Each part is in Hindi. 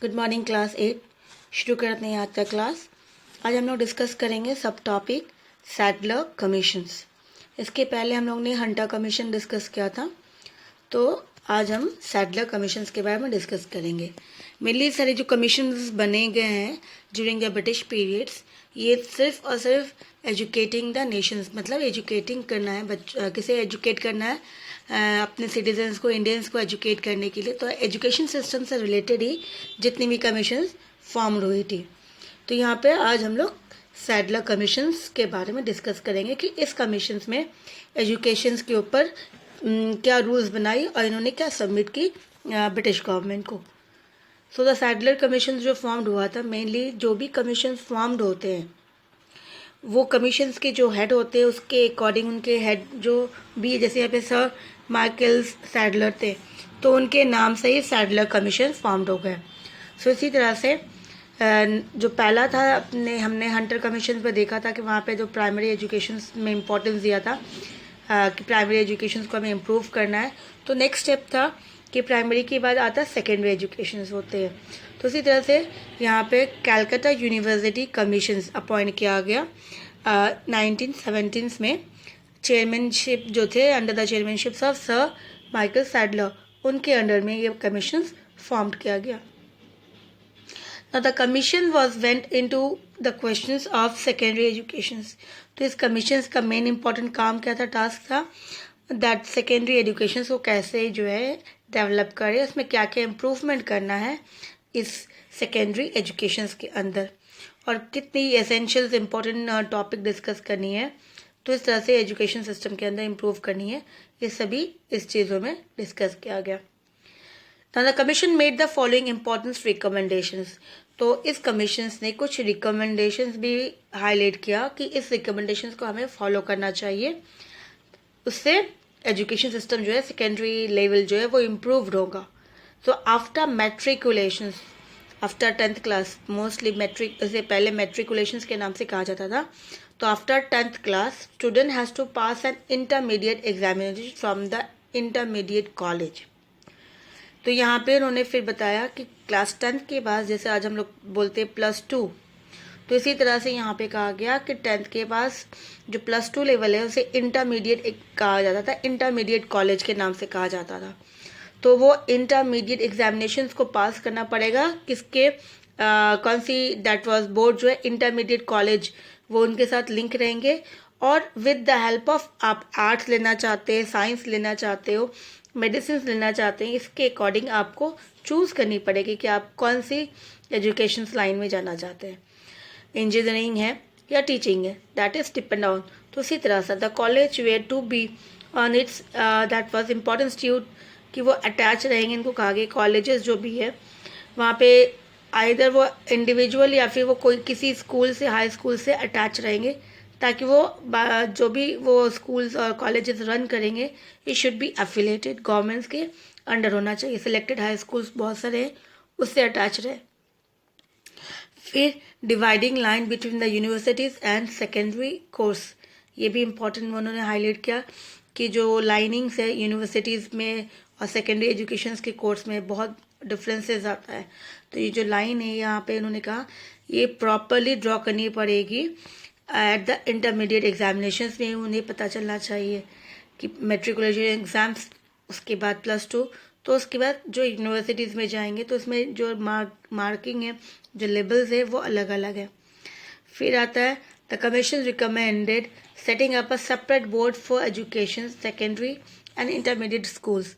Good morning class 8। शुरू करते हैं आज का क्लास। आज हम लोग डिस्कस करेंगे सब टॉपिक सैडलर कमीशंस। इसके पहले हम लोग ने हंटर कमीशन डिस्कस किया था, तो आज हम सैडलर कमीशंस के बारे में डिस्कस करेंगे। मेनली सारे जो कमीशंस बने गए हैं ड्यूरिंग द ब्रिटिश पीरियड्स, ये सिर्फ और सिर्फ एजुकेटिंग द नेशंस, मतलब एजुकेटिंग करना है, किसे एजुकेट करना है, अपने सिटीजन्स को, इंडियंस को एजुकेट करने के लिए। तो एजुकेशन सिस्टम से रिलेटेड ही जितनी भी कमीशंस फॉर्म हुई थी। तो यहाँ पे आज हम लोग सैडलर कमीशंस के बारे में डिस्कस करेंगे कि इस कमीशंस में एजुकेशन के ऊपर क्या रूल्स बनाई और इन्होंने क्या सबमिट की ब्रिटिश गवर्नमेंट को। सो द सैडलर कमीशन जो फॉर्म्ड हुआ था, मेनली जो भी कमीशन फॉर्म्ड होते हैं वो कमीशंस के जो हेड होते हैं उसके अकॉर्डिंग उनके हेड जो भी, जैसे यहाँ पे सर माइकल्स सैडलर थे तो उनके नाम से ही सैडलर कमीशन फॉर्म्ड हो गए। सो इसी तरह से जो पहला था हमने हंटर कमीशन पर देखा था कि वहाँ पे जो प्राइमरी एजुकेशन में इम्पोर्टेंस दिया था कि प्राइमरी एजुकेशन को हमें इम्प्रूव करना है। तो नेक्स्ट स्टेप था कि प्राइमरी के बाद आता सेकेंडरी एजुकेशन होते हैं। तो इसी तरह से यहाँ पे कैलकाटा यूनिवर्सिटी कमीशन अपॉइंट किया गया 1917 में। चेयरमैनशिप जो थे under the chairmanship of sir Michael Sadler, उनके अंडर में ये कमीशन फॉर्म किया गया। Now the commission was went into the questions of secondary educations। तो इस कमीशन का मेन इंपॉर्टेंट काम क्या था, टास्क था दैट सेकेंडरी एजुकेशन को कैसे जो है डेवलप करे, उसमें क्या क्या इम्प्रूवमेंट करना है इस सेकेंडरी एजुकेशन के अंदर, और कितनी एसेंशियल्स इंपॉर्टेंट टॉपिक डिस्कस करनी है, तो इस तरह से एजुकेशन सिस्टम के अंदर इम्प्रूव करनी है। ये सभी इस चीज़ों में डिस्कस किया गया। Now the commission made the following important recommendations। तो इस कमीशन ने कुछ रिकमेंडेशंस भी हाईलाइट किया कि इस रिकमेंडेशंस को हमें फॉलो करना चाहिए, उससे एजुकेशन सिस्टम जो है सेकेंडरी लेवल जो है वो इम्प्रूव्ड होगा। तो after matriculation, after 10th class, mostly matric से पहले मैट्रिकुलेशन के नाम से कहा जाता था, तो after 10th class student has to pass an intermediate examination from the intermediate college. तो यहाँ पे उन्होंने फिर बताया कि क्लास 10th के बाद, जैसे आज हम लोग बोलते हैं +2, तो इसी तरह से यहाँ पे कहा गया कि 10th के पास जो +2 लेवल है उसे इंटरमीडिएट कहा जाता था, इंटरमीडिएट कॉलेज के नाम से कहा जाता था। तो वो इंटरमीडिएट एग्जामिनेशंस को पास करना पड़ेगा किसके, कौन सी, दैट वाज बोर्ड जो है इंटरमीडिएट कॉलेज, वो उनके साथ लिंक रहेंगे। और विद द हेल्प ऑफ, आप आर्ट्स लेना चाहते हैं, साइंस लेना चाहते हो, मेडिसिन लेना चाहते हैं, इसके अकॉर्डिंग आपको चूज़ करनी पड़ेगी कि आप कौन सी एजुकेशन लाइन में जाना चाहते हैं, इंजीनियरिंग है या टीचिंग है, दैट इज डिपेंड ऑन। तो इसी तरह से the college where to be on it's that was important institute कि वो अटैच रहेंगे। इनको कहा गया कॉलेजेस जो भी है वहाँ पे आइदर वो इंडिविजुअल या फिर वो कोई किसी स्कूल से, हाई स्कूल से अटैच रहेंगे, ताकि वो जो भी वो स्कूल्स और कॉलेजेस रन करेंगे ये शुड बी एफिलेटेड, गवर्नमेंट्स के अंडर होना चाहिए। सिलेक्टेड हाई स्कूल्स बहुत सारे हैं, उससे अटैच रहे। फिर dividing line between the universities and secondary course, ये भी इम्पोर्टेंट उन्होंने हाईलाइट किया कि जो लाइनिंग्स है यूनिवर्सिटीज़ में और सेकेंडरी एजुकेशन के कोर्स में बहुत डिफरेंसेस आता है। तो ये जो लाइन है यहाँ पे उन्होंने कहा ये प्रॉपरली ड्रॉ करनी पड़ेगी एट द इंटरमीडिएट एग्जामिनेशंस में। उन्हें पता चलना चाहिए कि मेट्रिकुलेशन एग्ज़ाम्स, उसके बाद +2, तो उसके बाद जो यूनिवर्सिटीज़ में जाएंगे तो उसमें जो मार्किंग है, जो लेवल्स है वो अलग अलग है। फिर आता है the commission recommended setting up a separate board for education secondary and intermediate schools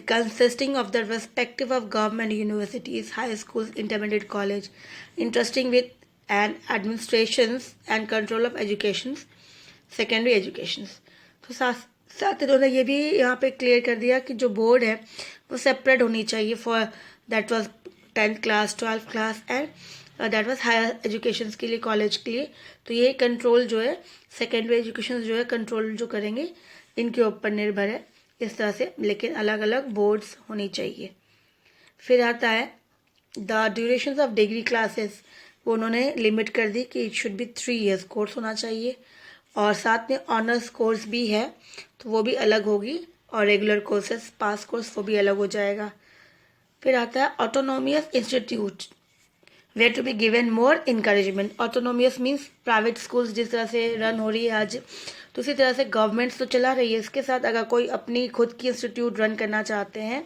consisting of the respective of government universities, high schools, intermediate college, interesting with and administrations and control of educations, secondary educations। तो साथ इन्होंने ये भी यहाँ पे क्लियर कर दिया कि जो बोर्ड है वो सेपरेट होनी चाहिए for that was 10th class, 12th class and that was higher education के लिए, कॉलेज के लिए। तो ये कंट्रोल जो है सेकेंडरी एजुकेशन जो है कंट्रोल जो करेंगे इनके ऊपर निर्भर है, इस तरह से, लेकिन अलग अलग बोर्ड्स होनी चाहिए। फिर आता है the duration of degree classes, वो उन्होंने लिमिट कर दी कि it should be 3 years course होना चाहिए, और साथ में ऑनर्स कोर्स भी है तो वो भी अलग होगी, और रेगुलर कोर्सेस, पास कोर्स, वो भी अलग हो जाएगा। फिर आता है autonomous institute, where to be given more encouragement. Autonomous means private schools जिस तरह से रन हो रही है आज, तो उसी तरह से गवर्नमेंट्स तो चला रही है, इसके साथ अगर कोई अपनी खुद की इंस्टीट्यूट रन करना चाहते हैं,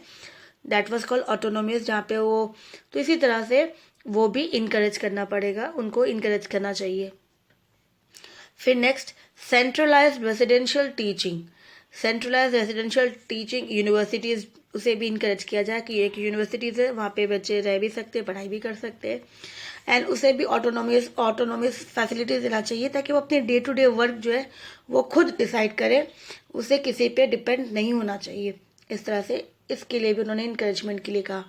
दैट वाज कॉल्ड ऑटोनोमियस, जहाँ पे वो, तो इसी तरह से वो भी इनकरेज करना पड़ेगा, उनको इनकरेज करना चाहिए। फिर next, centralised residential teaching. Centralised residential teaching universities, उसे भी इनकरेज किया जाए कि एक यूनिवर्सिटीज़ है, वहाँ पे बच्चे रह भी सकते हैं, पढ़ाई भी कर सकते हैं, एंड उसे भी ऑटोनोमस फैसिलिटीज़ देना चाहिए ताकि वो अपने डे टू डे वर्क जो है वो खुद डिसाइड करे, उसे किसी पे डिपेंड नहीं होना चाहिए। इस तरह से इसके लिए भी उन्होंने इनकरेजमेंट के लिए कहा।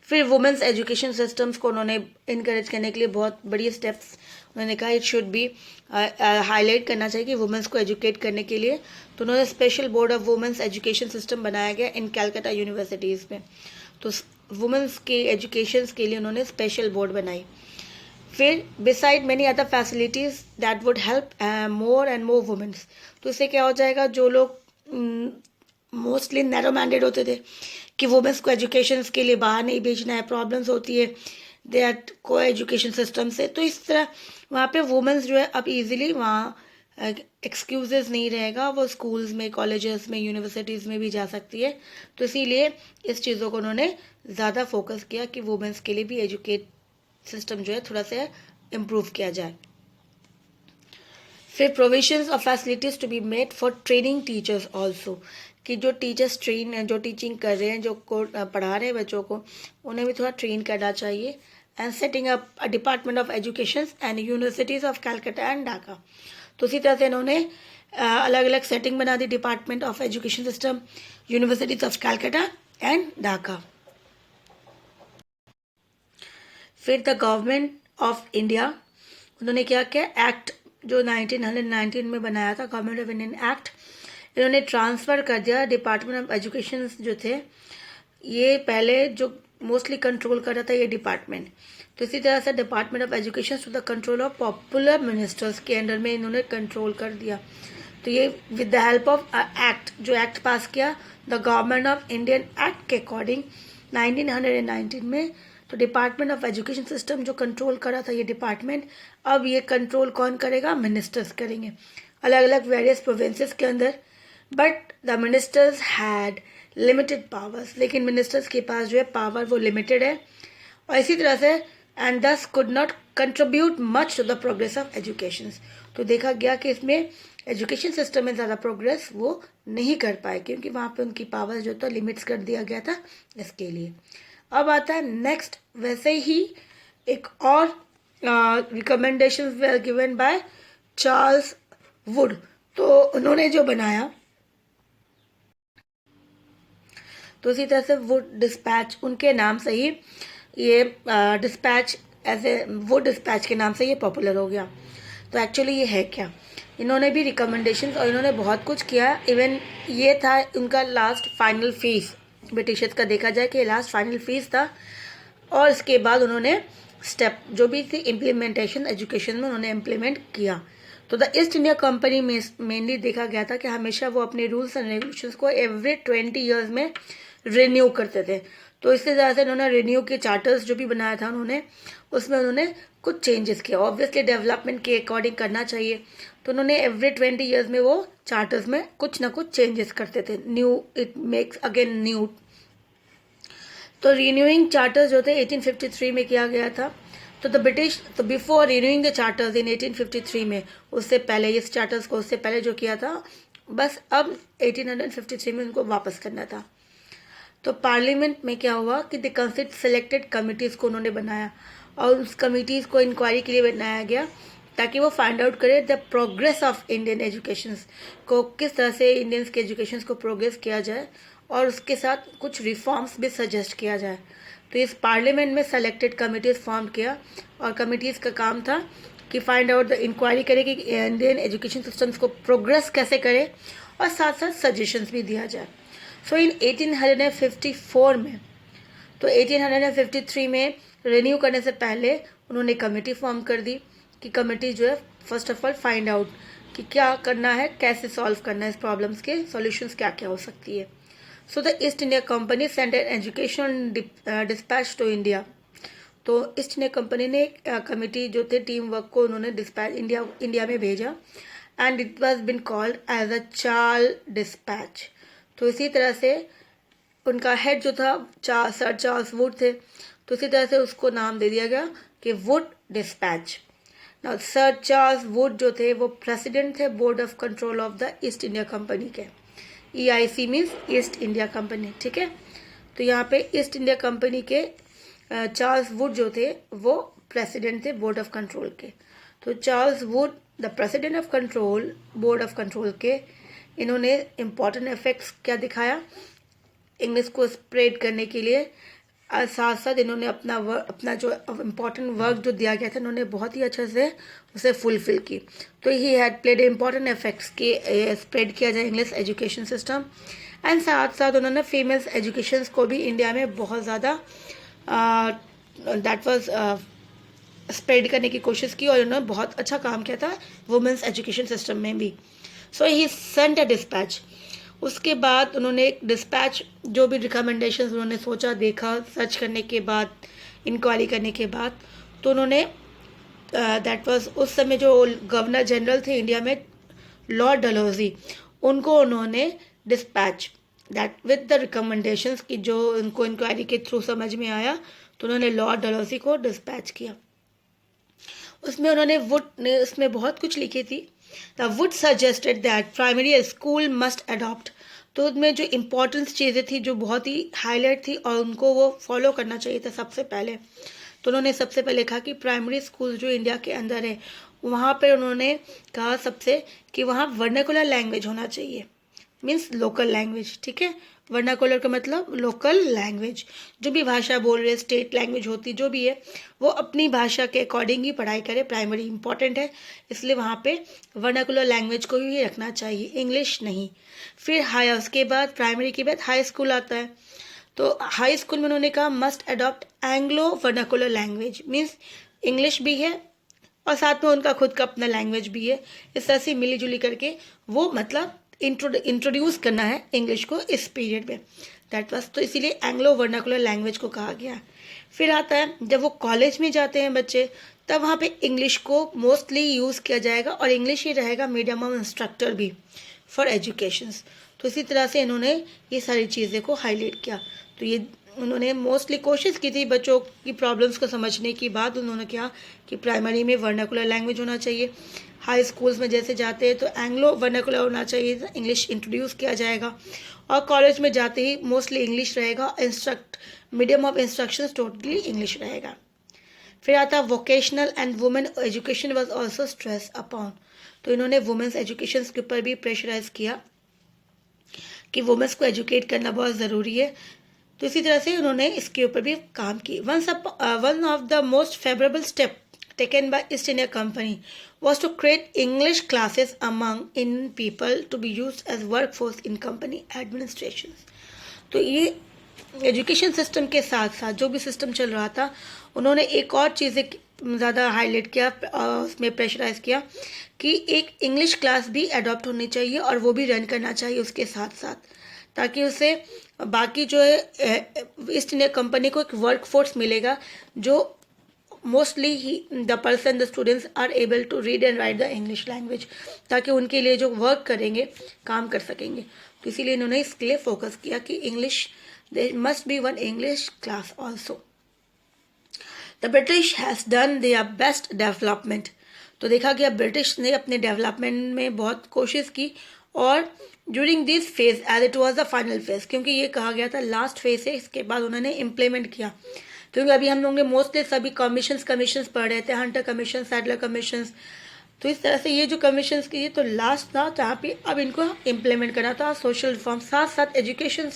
फिर वुमेंस एजुकेशन सिस्टम्स को उन्होंने इनकरेज करने के लिए बहुत बड़ी स्टेप्स उन्होंने कहा, इट शुड बी हाईलाइट करना चाहिए कि वुमेंस को एजुकेट करने के लिए, तो उन्होंने special board of women's education system बनाया गया इन कैलकाटा यूनिवर्सिटीज़ में। तो वुमेंस के एजुकेशन के लिए उन्होंने स्पेशल बोर्ड बनाई। फिर beside many other facilities that would help more and more women's, तो इससे क्या हो जाएगा, जो लोग मोस्टली नैरो माइंडेड होते थे कि वुमेंस को एजुकेशन के लिए बाहर नहीं भेजना है, प्रॉब्लम्स होती है दैट को एजुकेशन सिस्टम से, तो इस तरह वहाँ पे वुमेंस जो है अब इजीली वहाँ एक्सक्यूजेस नहीं रहेगा, वो स्कूल्स में, कॉलेजेस में, यूनिवर्सिटीज़ में भी जा सकती है। तो इसीलिए इस चीज़ों को उन्होंने ज़्यादा फोकस किया कि वुमेंस के लिए भी एजुकेट सिस्टम जो है थोड़ा सा इम्प्रूव किया जाए। फिर provisions of facilities to be made for training teachers also, कि जो टीचर्स ट्रेन हैं, जो टीचिंग कर रहे हैं, जो पढ़ा रहे हैं बच्चों को, उन्हें भी थोड़ा ट्रेन करना चाहिए। And setting up a department of education and universities of Calcutta and Dhaka, तो इसी तरह से इन्होंने अलग अलग सेटिंग बना दी, department of education system, universities of Calcutta and Dhaka. फिर द गवर्नमेंट ऑफ इंडिया, उन्होंने क्या किया, एक्ट जो 1919 में बनाया था, गवर्नमेंट ऑफ इंडियन एक्ट, इन्होंने ट्रांसफ़र कर दिया डिपार्टमेंट ऑफ एजुकेशन जो थे, ये पहले जो मोस्टली कंट्रोल कर रहा था ये डिपार्टमेंट, तो इसी तरह से department of education to the control of popular ministers के अंडर में इन्होंने कंट्रोल कर दिया। तो ये with the help of act, जो एक्ट पास किया the government of Indian act के अकॉर्डिंग 1919 में, तो डिपार्टमेंट ऑफ एजुकेशन सिस्टम जो कंट्रोल कर रहा था ये डिपार्टमेंट, अब ये कंट्रोल कौन करेगा, मिनिस्टर्स करेंगे अलग अलग वेरियस प्रोविंसेस के अंदर, but the ministers had limited powers, लेकिन मिनिस्टर्स के पास जो है पावर वो लिमिटेड है, और इसी तरह से and this could not contribute much to the progress of education, तो देखा गया कि इसमें एजुकेशन सिस्टम में ज़्यादा प्रोग्रेस वो नहीं कर पाए क्योंकि वहाँ पे उनकी पावर जो था लिमिट्स कर दिया गया था इसके लिए। अब आता है नेक्स्ट, वैसे ही एक और recommendation were given by Charles Wood, तो उन्होंने जो बनाया, तो इसी तरह से वुड डिस्पैच, उनके नाम से ही ये dispatch as a Wood dispatch के नाम से ये पॉपुलर हो गया। तो एक्चुअली ये है क्या, इन्होंने भी रिकमेंडेशंस और इन्होंने बहुत कुछ किया, इवन ये था उनका लास्ट फाइनल फीस, ब्रिटिशर्स का देखा जाए कि लास्ट फाइनल फीस था, और इसके बाद उन्होंने स्टेप जो भी थी इम्प्लीमेंटेशन एजुकेशन में उन्होंने इम्प्लीमेंट किया। तो द ईस्ट इंडिया कंपनी में मेनली देखा गया था कि हमेशा वो अपने रूल्स एंड रेगुलेशंस को एवरी 20 ईयर्स में रिन्यू करते थे, तो इससे ज़्यादा उन्होंने रिन्यू के चार्टर्स जो भी बनाया था उन्होंने, उसमें उन्होंने कुछ चेंजेस किया, ऑब्वियसली डेवलपमेंट के अकॉर्डिंग करना चाहिए, तो उन्होंने एवरी 20 ईयर्स में वो चार्टर्स में कुछ ना कुछ चेंजेस करते थे, knew it makes again new. तो रिन्यूइंग चार्टर्स जो थे 1853 में किया गया था, तो द ब्रिटिश, तो बिफोर रिन्यूइंग द चार्टर्स इन 1853 में, उससे पहले इस चार्टर्स को उससे पहले जो किया था, बस अब 1853 में उनको वापस करना था। तो पार्लियामेंट में क्या हुआ कि द कंसिड सिलेक्टेड कमिटीज़ को उन्होंने बनाया, और उस कमिटीज़ को इंक्वायरी के लिए बनाया गया ताकि वो फाइंड आउट करे the progress of Indian education को, किस तरह से इंडियंस के एजुकेशन को प्रोग्रेस किया जाए, और उसके साथ कुछ रिफॉर्म्स भी सजेस्ट किया जाए। तो इस पार्लियामेंट में सेलेक्टेड कमिटीज़ फॉर्म किया, और कमिटीज़ का काम था कि फाइंड आउट द इंक्वायरी करे कि इंडियन एजुकेशन सिस्टम्स को प्रोग्रेस कैसे करे, और साथ साथ सजेशंस भी दिया जाए। सो इन 1854 में, तो 1853 में रिन्यू करने से पहले उन्होंने कमेटी फॉर्म कर दी कि कमेटी जो है first of all find out कि क्या करना है, कैसे सॉल्व करना है, इस प्रॉब्लम्स के सॉल्यूशंस क्या क्या हो सकती है। So the East India company send an educational dispatch to India. तो ईस्ट इंडिया कंपनी ने एक कमिटी जो थे टीम वर्क को उन्होंने डिस्पैच इंडिया में भेजा and it was been called as a Charles dispatch. तो इसी तरह से उनका हेड जो था सर चार्ल्स वुड थे, तो इसी तरह से उसको नाम दे दिया गया कि Wood dispatch. Now sir Charles Wood जो थे वो प्रेसिडेंट थे board of control of the East India company के। EIC means east India company, ठीक है। तो यहाँ पे ईस्ट इंडिया कंपनी के चार्ल्स वुड जो थे वो प्रेसिडेंट थे बोर्ड ऑफ कंट्रोल के। तो Charles Wood the president of control board of control के, इन्होंने इम्पॉर्टेंट इफेक्ट्स क्या दिखाया इंग्लिश को स्प्रेड करने के लिए, साथ साथ इन्होंने अपना जो इम्पोर्टेंट वर्क जो दिया गया था इन्होंने बहुत ही अच्छे से उसे फुलफिल की। तो he had played important effects के स्प्रेड किया जाए इंग्लिश एजुकेशन सिस्टम एंड साथ साथ उन्होंने फीमेल्स एजुकेशन को भी इंडिया में बहुत ज़्यादा दैट वाज स्प्रेड करने की कोशिश की और उन्होंने बहुत अच्छा काम किया था वुमेंस एजुकेशन सिस्टम में भी। सो ही सेंट अ डिस्पैच। उसके बाद उन्होंने एक डिस्पैच जो भी रिकमेंडेशंस उन्होंने सोचा देखा सर्च करने के बाद इंक्वायरी करने के बाद, तो उन्होंने दैट वाज उस समय जो गवर्नर जनरल थे इंडिया में लॉर्ड डलहौजी, उनको उन्होंने dispatch that with the recommendations की जो उनको इंक्वायरी के थ्रू समझ में आया, तो उन्होंने लॉर्ड डलहौजी को डिस्पैच किया। उसमें उन्होंने वुड ने उसमें बहुत कुछ लिखी थी। The wood suggested that primary school must adopt. तो उसमें जो इम्पोर्टेंस चीज़ें थी जो बहुत ही हाईलाइट थी और उनको वो फॉलो करना चाहिए था सबसे पहले। तो उन्होंने सबसे पहले कहा कि प्राइमरी स्कूल जो इंडिया के अंदर है वहाँ पर उन्होंने कहा सबसे कि वहाँ वर्नाकुलर लैंग्वेज होना चाहिए, मीन्स लोकल लैंग्वेज, ठीक है। वर्नाकुलर का मतलब लोकल लैंग्वेज, जो भी भाषा बोल रहे स्टेट लैंग्वेज होती जो भी है वो अपनी भाषा के अकॉर्डिंग ही पढ़ाई करे, प्राइमरी इंपॉर्टेंट है इसलिए वहाँ पे वर्नाकुलर लैंग्वेज को ही रखना चाहिए, इंग्लिश नहीं। फिर हाई उसके बाद प्राइमरी के बाद हाई स्कूल आता है। तो हाई स्कूल में उन्होंने कहा must adopt Anglo vernacular language, means English भी है और साथ में उनका खुद का अपना लैंग्वेज भी है। इस तरह से मिली जुली करके वो मतलब इंट्रोड्यूस करना है इंग्लिश को इस पीरियड में, दैट वाज। तो इसीलिए एंग्लो वर्नाकुलर लैंग्वेज को कहा गया। फिर आता है जब वो कॉलेज में जाते हैं बच्चे, तब वहाँ पे इंग्लिश को मोस्टली यूज़ किया जाएगा और इंग्लिश ही रहेगा मीडियम ऑफ इंस्ट्रक्टर भी फॉर एजुकेशंस। तो इसी तरह से इन्होंने ये सारी चीज़ें को हाईलाइट किया। तो ये उन्होंने मोस्टली कोशिश की थी बच्चों की प्रॉब्लम्स को समझने के बाद उन्होंने कहा कि प्राइमरी में वर्नाकुलर लैंग्वेज होना चाहिए, हाई स्कूल्स में जैसे जाते हैं तो एंग्लो वर्नाकुलर होना चाहिए, इंग्लिश इंट्रोड्यूस किया जाएगा और कॉलेज में जाते ही मोस्टली इंग्लिश रहेगा, medium of instructions totally English रहेगा। फिर आता vocational and women education was also stress upon. तो इन्होंने वुमेन्स एजुकेशन के ऊपर भी प्रेशराइज किया कि वुमेन्स को एजुकेट करना बहुत ज़रूरी है। तो इसी तरह से उन्होंने इसके ऊपर भी काम की। One of the most favourable step taken by East India Company was to create English classes among Indian people to be used as workforce in company administrations। तो ये एजुकेशन सिस्टम के साथ साथ जो भी सिस्टम चल रहा था उन्होंने एक और चीज़ें ज़्यादा हाईलाइट किया, उसमें प्रेशराइज किया कि एक इंग्लिश क्लास भी अडॉप्ट होनी चाहिए और वो भी रन करना चाहिए उसके साथ साथ, ताकि उसे बाकी जो है ईस्ट इंडिया कंपनी को एक वर्क फोर्स मिलेगा जो मोस्टली ही the person the students are able to read and write the English language, ताकि उनके लिए जो वर्क करेंगे काम कर सकेंगे। तो इसीलिए इन्होंने इसके लिए फोकस किया कि English there must be one English class also. The British has done their best development. तो देखा गया ब्रिटिश ने अपने डेवलपमेंट में बहुत कोशिश की और during this phase as it was the final phase, क्योंकि ये कहा गया था लास्ट फेज है, इसके बाद उन्होंने इम्प्लीमेंट किया। क्योंकि अभी हम लोग ने मोस्टली सभी कमीशंस पढ़ रहे थे, हंटर कमीशन, सैडलर कमीशंस। तो इस तरह से ये जो कमीशंस की ये तो लास्ट था जहाँ पे अब इनको इम्प्लीमेंट करना था। सोशल रिफॉर्म साथ साथ एजुकेशन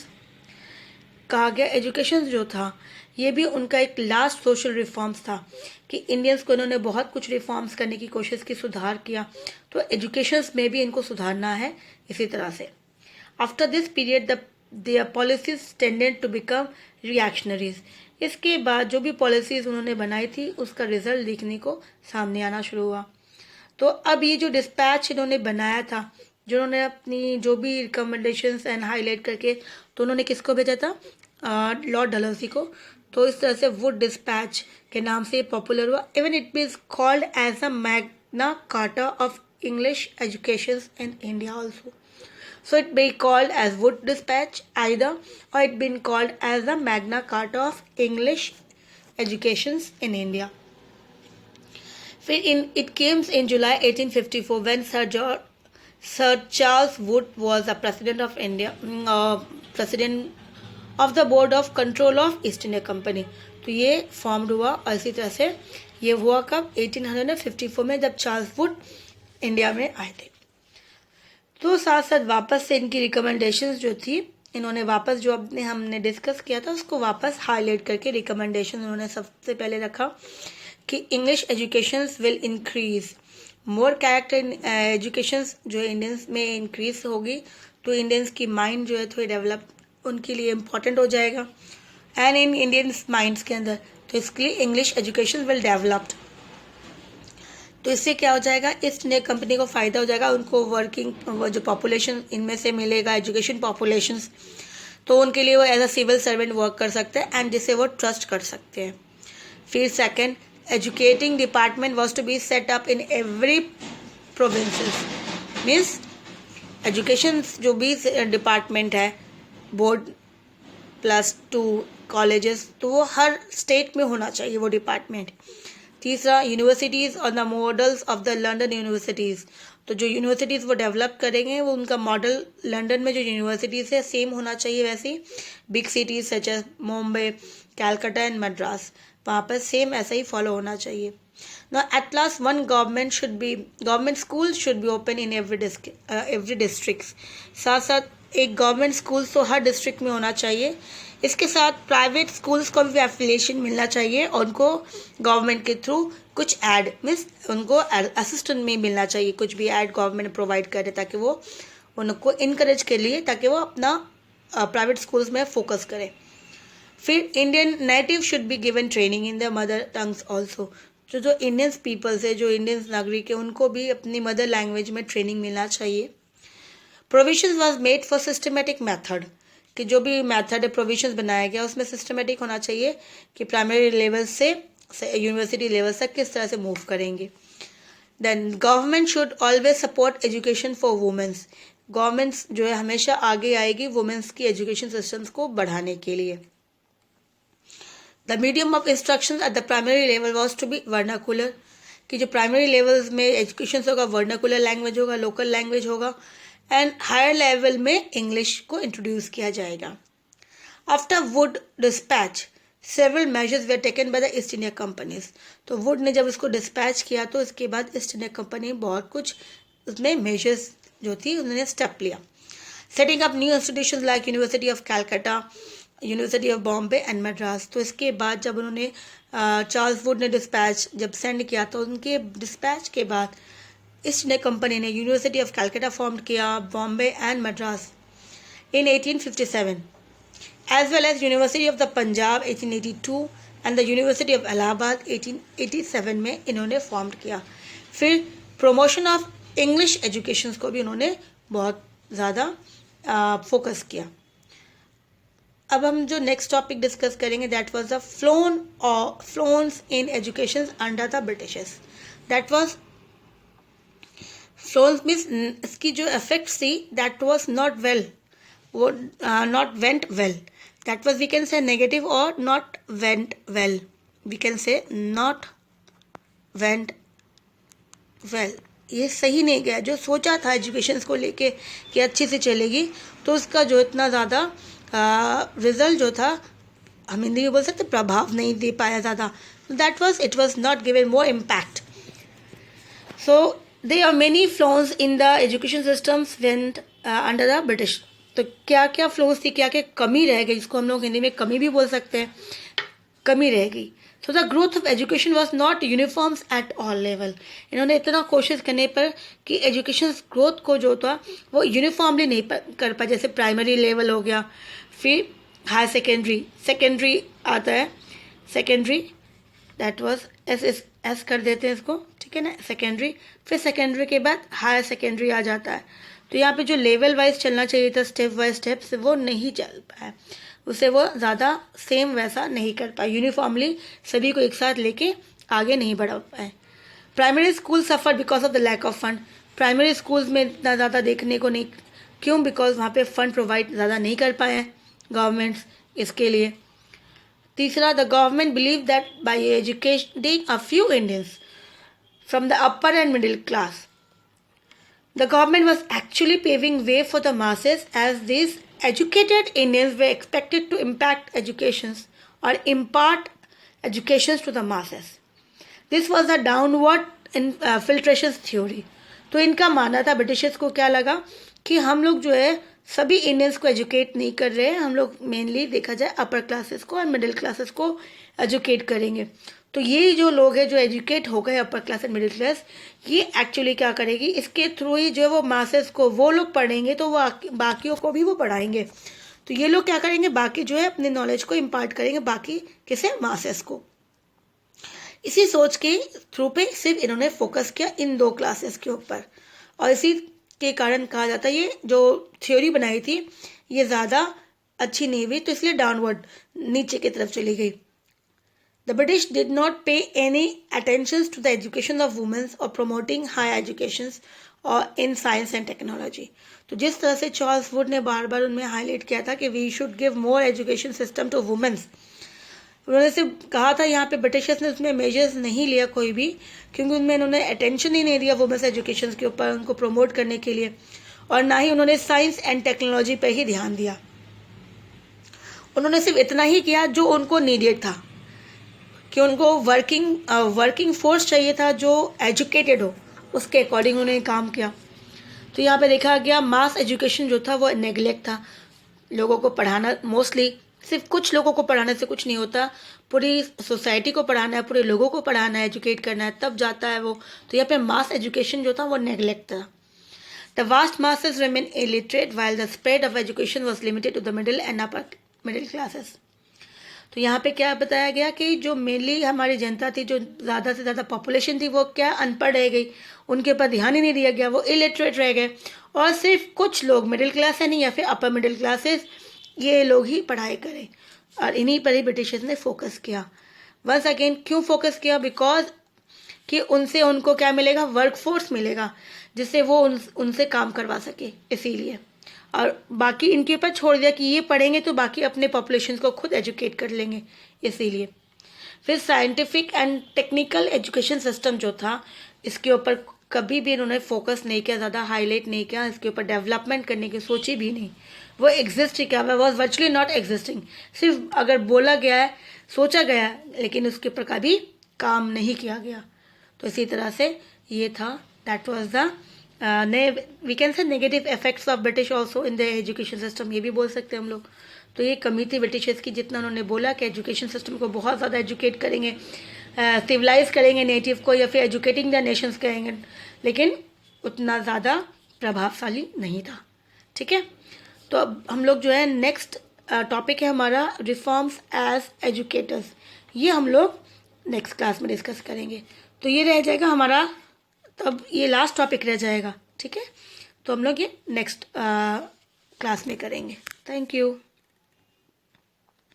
कहा गया, एजुकेशन जो था ये भी उनका एक लास्ट सोशल रिफॉर्म्स था कि इंडियंस को इन्होंने बहुत कुछ रिफॉर्म्स करने की कोशिश की, सुधार किया, तो एजुकेशंस में भी इनको सुधारना है इसी तरह से। After this period their policies tended to become reactionaries. इसके बाद जो भी पॉलिसीज़ उन्होंने बनाई थी उसका रिजल्ट दिखने को सामने आना शुरू हुआ। तो अब ये जो डिस्पैच इन्होंने बनाया था जिन्होंने अपनी जो भी रिकमेंडेशंस एंड हाईलाइट करके, तो उन्होंने किसको भेजा था? लॉर्ड डलहौसी को। तो इस तरह से वुड डिस्पैच के नाम से पॉपुलर हुआ। Even it is called as a Magna Carta of English education in India also. So it be called as Wood Dispatch either, or it been called as the Magna Carta of English educations in India. It came in July 1854 when Sir Charles Wood was the president of India, president of the board of control of East India Company. तो ये फॉर्म्ड हुआ और इसी तरह से ये हुआ कब? 1854 में, जब चार्ल्स वुड इंडिया में आए थे. तो साथ साथ वापस से इनकी रिकमेंडेशंस जो थी, इन्होंने वापस जो अपने हमने डिस्कस किया था उसको वापस हाईलाइट करके रिकमेंडेशन उन्होंने सबसे पहले रखा कि English educations will increase more character in educations. जो इंडियंस में इंक्रीज होगी तो इंडियंस की माइंड जो है थोड़ी डेवलप उनके लिए इम्पॉर्टेंट हो जाएगा एंड इन इंडियंस माइंड्स के अंदर. तो इसके लिए इंग्लिश एजुकेशन विल डेवलप्ड. तो इससे क्या हो जाएगा? ईस्ट इंडिया कंपनी को फ़ायदा हो जाएगा. उनको वर्किंग जो पॉपुलेशन इनमें से मिलेगा, एजुकेशन पॉपुलेशंस, तो उनके लिए वो as a civil servant work कर सकते हैं एंड जिसे वो ट्रस्ट कर सकते हैं. फिर second, educating department was to be set up in every provinces. Means education जो भी डिपार्टमेंट है, बोर्ड +2 कॉलेजेस, तो वो हर स्टेट में होना चाहिए वो डिपार्टमेंट. तीसरा, यूनिवर्सिटीज़ और the models of the London universities. तो जो यूनिवर्सिटीज़ वो डेवलप करेंगे वो उनका मॉडल लंदन में जो यूनिवर्सिटीज़ है सेम होना चाहिए. वैसी big cities such as Mumbai, Calcutta and Madras, वहाँ पर सेम ऐसा ही फॉलो होना चाहिए. Now at last one government schools should be open in every districts. साथ साथ एक गवर्नमेंट स्कूल तो हर डिस्ट्रिक्ट में होना चाहिए. इसके साथ प्राइवेट स्कूल्स को भी एफिलिएशन मिलना चाहिए और उनको गवर्नमेंट के थ्रू कुछ ऐड मीन्स उनको असिस्टेंट में मिलना चाहिए. कुछ भी ऐड गवर्नमेंट प्रोवाइड करे ताकि वो उनको इनकरेज के लिए ताकि वो अपना प्राइवेट स्कूल्स में फोकस करें. फिर Indian native should be given training in the mother tongues also. जो इंडियंस पीपल्स है, जो इंडियंस नागरिक है, उनको भी अपनी मदर लैंग्वेज में ट्रेनिंग मिलना चाहिए. Provisions was made for systematic method, कि जो भी मेथड है प्रोविजंस बनाया गया उसमें सिस्टमेटिक होना चाहिए कि प्राइमरी लेवल से यूनिवर्सिटी लेवल तक किस तरह से मूव करेंगे. Then government should always support education for womens. Governments जो है हमेशा आगे आएगी वुमेन्स की एजुकेशन सिस्टम्स को बढ़ाने के लिए. The medium of instruction at the primary level was to be vernacular, कि जो प्राइमरी लेवल्स में एजुकेशन होगा वर्नाकुलर लैंग्वेज होगा, लोकल लैंग्वेज होगा एंड हायर लेवल में इंग्लिश को इंट्रोड्यूस किया जाएगा. After Wood dispatch several measures were taken by the East India companies. तो वुड ने जब इसको डिस्पैच किया तो इसके बाद ईस्ट इंडिया कंपनी बहुत कुछ उसमें मेजर्स जो थी उन्होंने स्टेप लिया. Setting up new institution like university of Calcutta, university of Bombay and Madras. तो इसके बाद जब उन्होंने चार्ल्स वुड ने डिस्पैच जब सेंड किया तो उनके डिस्पैच के बाद ईस्ट इंडिया कंपनी ने यूनिवर्सिटी ऑफ कैलकाटा फॉर्म किया, Bombay and Madras in 1857, as well as university of the Punjab 1882 and the university of Allahabad 1887 में इन्होंने फॉर्म किया. फिर प्रमोशन ऑफ इंग्लिश एजुकेशन को भी उन्होंने बहुत ज़्यादा फोकस किया. अब हम जो नेक्स्ट टॉपिक डिस्कस करेंगे that was the flaws in education under the Britishers. That was flaws means इसकी जो इफेक्ट्स थी दैट वाज नॉट वेल, वो not went well. That was we can say negative और not went well. We can say not went well. ये सही नहीं गया. जो सोचा था एजुकेशन को लेके कि अच्छी से चलेगी तो उसका जो इतना ज़्यादा रिजल्ट जो था हम हिंदी में बोल सकते प्रभाव नहीं दे पाया ज़्यादा. It was not given more impact. So there are many flaws in the education systems went under the British. तो क्या क्या फ्लॉज थी, क्या क्या कमी रह गई, जिसको हम लोग हिंदी में कमी भी बोल सकते हैं, कमी रह गई. So the growth of education was not uniforms at all level. इन्होंने इतना कोशिश करने पर कि एजुकेशन ग्रोथ को जो था वो यूनिफॉर्मली नहीं कर पाए. जैसे प्राइमरी लेवल हो गया, फिर हायर सेकेंडरी आता है, सेकेंडरी दैट वाज एस कर देते हैं इसको, ठीक है ना, सेकेंडरी. फिर सेकेंडरी के बाद हायर सेकेंडरी आ जाता है. तो यहाँ पे जो लेवल वाइज चलना चाहिए था, स्टेप वाइज स्टेप्स, वो नहीं चल पाया, उसे वो ज़्यादा सेम वैसा नहीं कर पाए, यूनिफॉर्मली सभी को एक साथ लेके आगे नहीं बढ़ा पाए। Primary school suffer because of the lack of fund. Primary schools में इतना ज़्यादा देखने को नहीं, क्यों? बिकॉज वहाँ पे फंड प्रोवाइड ज़्यादा नहीं कर पाए हैं गवर्नमेंट्स इसके लिए। तीसरा, the government believe that by educating a few Indians from the upper and middle class, the government was actually paving way for the masses, as these educated Indians were expected to impact educations or impart educations to the masses. This was a downward filtration theory. तो इनका मानना था, ब्रिटिशर्स को क्या लगा कि हम लोग जो है सभी इंडियंस को एजुकेट नहीं कर रहे हैं, हम लोग मेनली देखा जाए अपर क्लासेस को और मिडिल क्लासेस को एजुकेट करेंगे। तो ये जो लोग हैं जो एजुकेट हो गए upper class and middle class, ये एक्चुअली क्या करेगी, इसके थ्रू ही जो है वो मासेस को वो लोग पढ़ेंगे तो वो बाकियों को भी वो पढ़ाएंगे। तो ये लोग क्या करेंगे, बाकी जो है अपने नॉलेज को इम्पार्ट करेंगे बाकी किसे, मासेस को। इसी सोच के थ्रू पे सिर्फ इन्होंने फोकस किया इन 2 क्लासेस के ऊपर, और इसी के कारण कहा जाता है ये जो थ्योरी बनाई थी ये ज़्यादा अच्छी नहीं हुई, तो इसलिए डाउनवर्ड नीचे की तरफ चली गई। The British did not pay any attention to the education of women or promoting higher educations or in science and technology. तो जिस तरह से चार्ल्स वुड ने बार बार उनमें हाईलाइट किया था कि we should give more education system to womens, उन्होंने सिर्फ कहा था, यहाँ पे ब्रिटिशर्स ने उसमें मेजर्स नहीं लिया कोई भी, क्योंकि उनमें इन्होंने अटेंशन ही नहीं दिया वुमेन्स एजुकेशन के ऊपर, उनको प्रमोट करने के लिए, और ना ही उन्होंने साइंस एंड टेक्नोलॉजी पर ही ध्यान दिया। उन्होंने सिर्फ इतना ही किया जो उनको नीडेड था, कि उनको वर्किंग फोर्स चाहिए था जो एजुकेटेड हो, उसके अकॉर्डिंग उन्होंने काम किया। तो यहाँ पे देखा गया मास एजुकेशन जो था वो नेगलेक्ट था, लोगों को पढ़ाना, मोस्टली सिर्फ कुछ लोगों को पढ़ाने से कुछ नहीं होता, पूरी सोसाइटी को पढ़ाना है, पूरे लोगों को पढ़ाना है, एजुकेट करना है, तब जाता है वो। तो यहाँ पे मास एजुकेशन जो था वो नेगलेक्ट था। The vast masses remain illiterate while the spread of education was limited to the middle and upper middle classes. तो यहाँ पे क्या बताया गया कि जो मेनली हमारी जनता थी, जो ज़्यादा से ज़्यादा पॉपुलेशन थी, वो क्या अनपढ़ रह गई, उनके ऊपर ध्यान ही नहीं दिया गया, वो इलिटरेट रह गए, और सिर्फ कुछ लोग मिडिल क्लास है नहीं या फिर अपर मिडिल क्लासेस, ये लोग ही पढ़ाई करें, और इन्हीं पर ही ब्रिटिशर्स ने फोकस किया। वंस अगेन क्यों फोकस किया, बिकॉज कि उनसे उनको क्या मिलेगा, वर्कफोर्स मिलेगा, जिससे वो उनसे काम करवा सके, इसीलिए। और बाकी इनके ऊपर छोड़ दिया कि ये पढ़ेंगे तो बाकी अपने पॉपुलेशन को खुद एजुकेट कर लेंगे, इसीलिए। फिर scientific and technical education system जो था, इसके ऊपर कभी भी इन्होंने फोकस नहीं किया, ज़्यादा हाईलाइट नहीं किया, इसके ऊपर डेवलपमेंट करने की सोची भी नहीं, वो एग्जिस्ट ही क्या, वॉज वर्चुअली नॉट एग्जिस्टिंग। सिर्फ अगर बोला गया है, सोचा गया है, लेकिन उसके ऊपर कभी काम नहीं किया गया। तो इसी तरह से ये था, that was the we can say negative effects of British also in the education system, ये भी बोल सकते हैं हम लोग। तो ये कमी थी ब्रिटिशर्स की, जितना उन्होंने बोला कि एजुकेशन सिस्टम को बहुत ज़्यादा एजुकेट करेंगे, सिविलाइज करेंगे नेटिव को, या फिर एजुकेटिंग द नेशंस करेंगे, लेकिन उतना ज़्यादा प्रभावशाली नहीं था। ठीक है, तो अब हम लोग जो है नेक्स्ट टॉपिक है हमारा रिफॉर्म्स एज एजुकेटर्स, ये हम लोग नेक्स्ट क्लास में डिस्कस करेंगे। तो ये रह जाएगा हमारा, तब ये लास्ट टॉपिक रह जाएगा। ठीक है, तो हम लोग ये नेक्स्ट क्लास में करेंगे। Thank you.